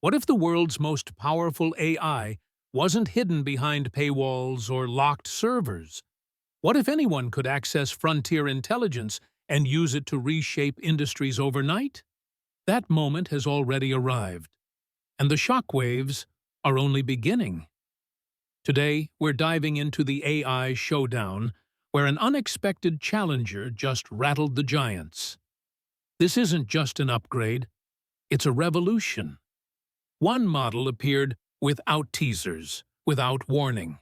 What if the world's most powerful AI wasn't hidden behind paywalls or locked servers? What if anyone could access frontier intelligence and use it to reshape industries overnight? That moment has already arrived, and the shockwaves are only beginning. Today, we're diving into the AI showdown, where an unexpected challenger just rattled the giants. This isn't just an upgrade, it's a revolution. One model appeared without teasers, without warning.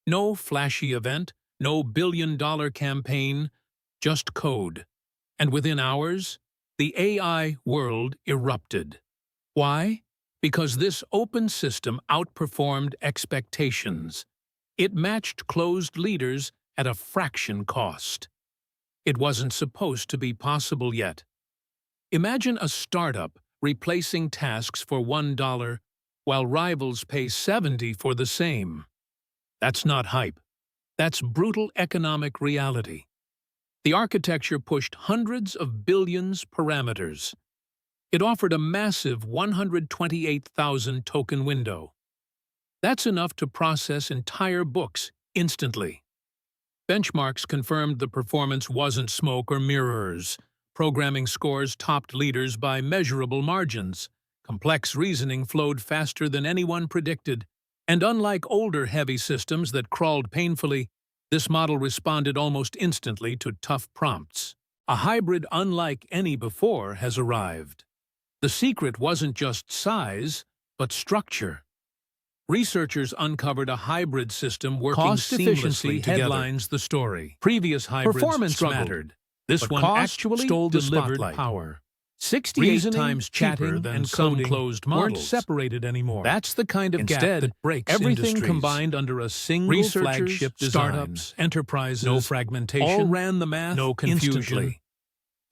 No flashy event, no billion-dollar campaign, just code. And within hours, the AI world erupted. Why? Because this open system outperformed expectations. It matched closed leaders at a fraction cost. It wasn't supposed to be possible yet. Imagine a startup replacing tasks for $1 while rivals pay $70 for the same. That's not hype. That's brutal economic reality. The architecture pushed hundreds of billions parameters. It offered a massive 128,000 token window. That's enough to process entire books instantly. Benchmarks confirmed the performance wasn't smoke or mirrors. Programming scores topped leaders by measurable margins. Complex reasoning flowed faster than anyone predicted. And unlike older heavy systems that crawled painfully, this model responded almost instantly to tough prompts. A hybrid unlike any before has arrived. The secret wasn't just size, but structure. Researchers uncovered a hybrid system working Cost efficiency seamlessly together. headlines the story. Previous hybrids Performance struggled. mattered. This but one cost actually stole the delivered spotlight. power. 68 Reasoning, times cheaper chatting than and some coding closed weren't models. separated anymore. That's the kind of Instead, gap that breaks everything industries. combined under a single Researchers, flagship startups, design. enterprises, No fragmentation, all ran the math no confusion. instantly.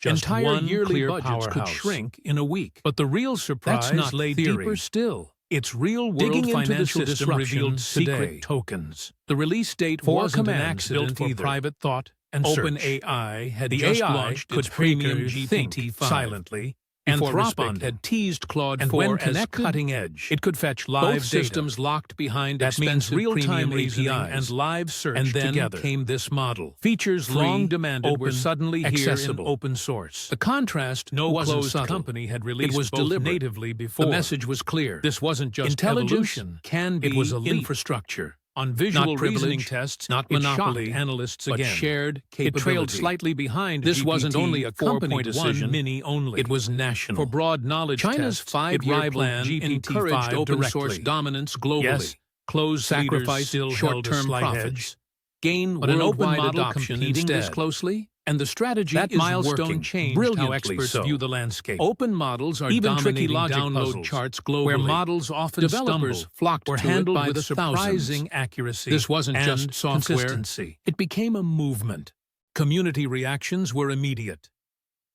Just Entire one yearly clear budgets could powerhouse. shrink in a week. But the real surprise That's not lay theory. deeper still. Its real-world Digging into the financial system system revealed revealed secret today. tokens. The release date Four wasn't an commands built accident for either. private thought and OpenAI had The just AI launched could its premium freakishly think GPT-5 silently. Anthropic responding. had teased Claude And 4 when as connected, cutting edge. it could fetch live Both data. systems locked behind That means expensive real-time premium reasoning APIs and live search and then together. Came this model. Features Free, long demanded were open, suddenly accessible. here in open source. The contrast No wasn't closed subtle. company had released It was both deliberate. natively before. The message was clear. This wasn't just Intelligence evolution. can be It was a leap. infrastructure. On visual Not privilege, reasoning tests, not it monopoly, shocked analysts but again. shared It capability. trailed slightly behind This wasn't only a company 4.1 decision, mini only. It was national. For broad knowledge China's tests, five-year it rivaled plan GPT-5 encouraged open directly. source dominance globally. Yes, Closed sacrifice leaders still held a short-term slight profits. edge. Gain But an open worldwide model adoption competing this instead. closely, And the strategy that is milestone working. changed Brilliantly how experts so. view the landscape. Open models are Even tricky dominating logic download puzzles, charts globally. where models often Developers stumble, flocked were to handled it by with the surprising thousands. accuracy. This wasn't and just software. consistency. It became a movement. Community reactions were immediate.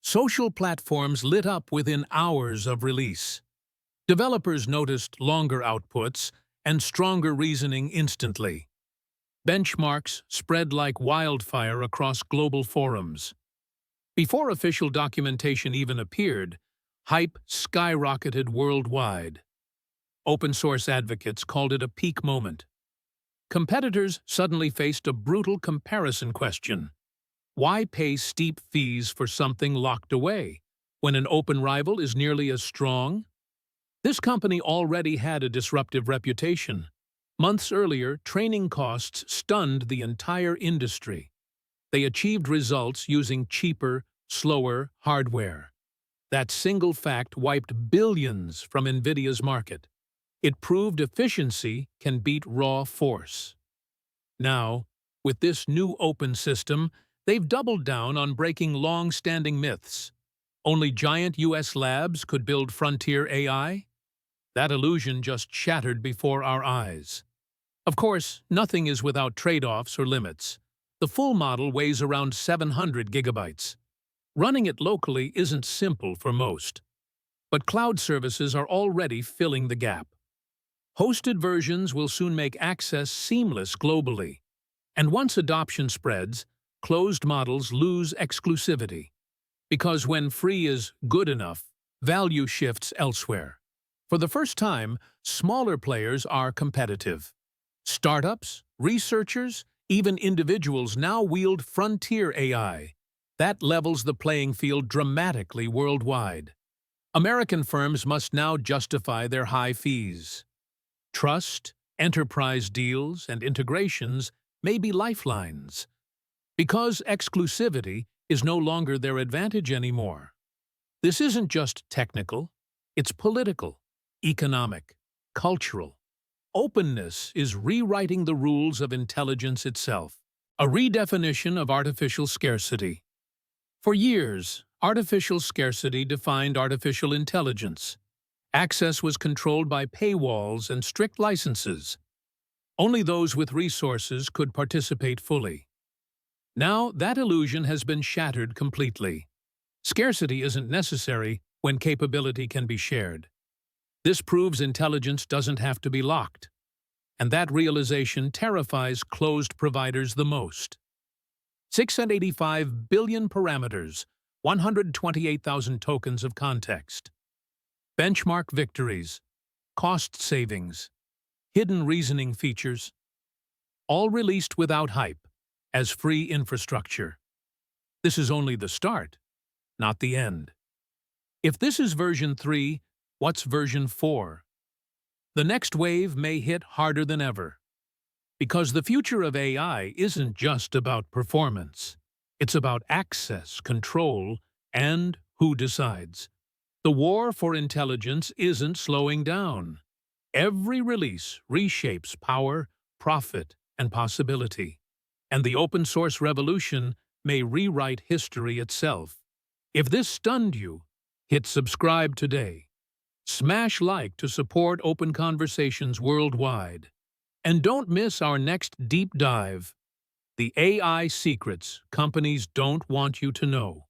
Social platforms lit up within hours of release. Developers noticed longer outputs and stronger reasoning instantly. Benchmarks spread like wildfire across global forums. Before official documentation even appeared, hype skyrocketed worldwide. Open-source advocates called it a peak moment. Competitors suddenly faced a brutal comparison question. Why pay steep fees for something locked away, when an open rival is nearly as strong? This company already had a disruptive reputation. Months earlier, training costs stunned the entire industry. They achieved results using cheaper, slower hardware. That single fact wiped billions from NVIDIA's market. It proved efficiency can beat raw force. Now, with this new open system, they've doubled down on breaking long-standing myths. Only giant US labs could build frontier AI? That illusion just shattered before our eyes. Of course, nothing is without trade-offs or limits. The full model weighs around 700 gigabytes. Running it locally isn't simple for most. But cloud services are already filling the gap. Hosted versions will soon make access seamless globally. And once adoption spreads, closed models lose exclusivity. Because when free is good enough, value shifts elsewhere. For the first time, smaller players are competitive. Startups, researchers, even individuals now wield frontier AI. That levels the playing field dramatically worldwide. American firms must now justify their high fees. Trust, enterprise deals, and integrations may be lifelines, because exclusivity is no longer their advantage anymore. This isn't just technical, it's political, economic, cultural. Openness is rewriting the rules of intelligence itself, a redefinition of artificial scarcity. For years, artificial scarcity defined artificial intelligence. Access was controlled by paywalls and strict licenses. Only those with resources could participate fully. Now, that illusion has been shattered completely. Scarcity isn't necessary when capability can be shared. This proves intelligence doesn't have to be locked. And that realization terrifies closed providers the most. 685 billion parameters, 128,000 tokens of context. Benchmark victories, cost savings, hidden reasoning features, all released without hype, as free infrastructure. This is only the start, not the end. If this is version 3, what's version 4? The next wave may hit harder than ever. Because the future of AI isn't just about performance. It's about access, control, and who decides. The war for intelligence isn't slowing down. Every release reshapes power, profit, and possibility. And the open-source revolution may rewrite history itself. If this stunned you, hit subscribe today. Smash like to support open conversations worldwide. And don't miss our next deep dive, the AI secrets companies don't want you to know.